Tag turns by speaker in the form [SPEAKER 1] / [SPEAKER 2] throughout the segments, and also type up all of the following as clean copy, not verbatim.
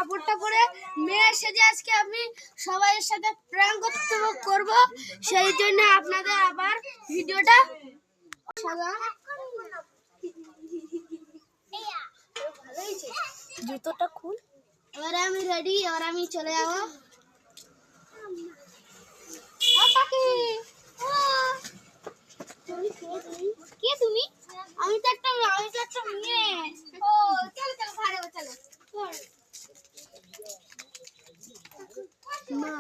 [SPEAKER 1] কাপড়টা পরে মেয়ে সেজে আজকে আমি সবাইয়ের সাথে প্র্যাঙ্ক করব, সেই জন্য আপনাদের আবার ভিডিওটা
[SPEAKER 2] জুতোটা খুল।
[SPEAKER 1] এবারে আমি রেডি, এবার আমি চলে যাবো। কে তুমি? আমি তো একটা মেয়ে। ও চলো চলো ঘরে চলো। মা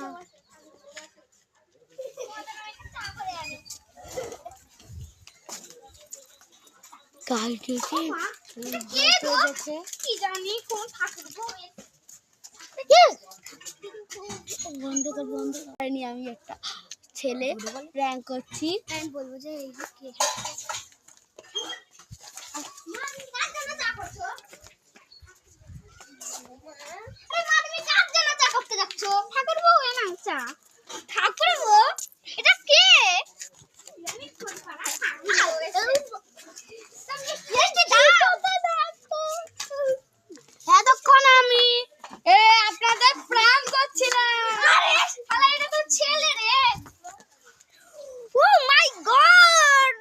[SPEAKER 2] কালকে কি
[SPEAKER 1] কি জানি কোন ঠাকুর গো
[SPEAKER 2] বন্ধ করেনি। আমি একটা ছেলে প্র্যাঙ্ক করছি।
[SPEAKER 1] আমি বলবো যে এই যে কে এতক্ষণ আমি আপনাদের প্র্যাঙ্ক করছিলাম। আরে এটা তো ছেলে রে। ও মাই গড,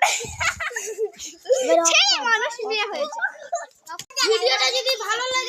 [SPEAKER 1] ছেলে মানুষ বিয়ে হয়েছে। ভিডিওটা যদি ভালো লাগে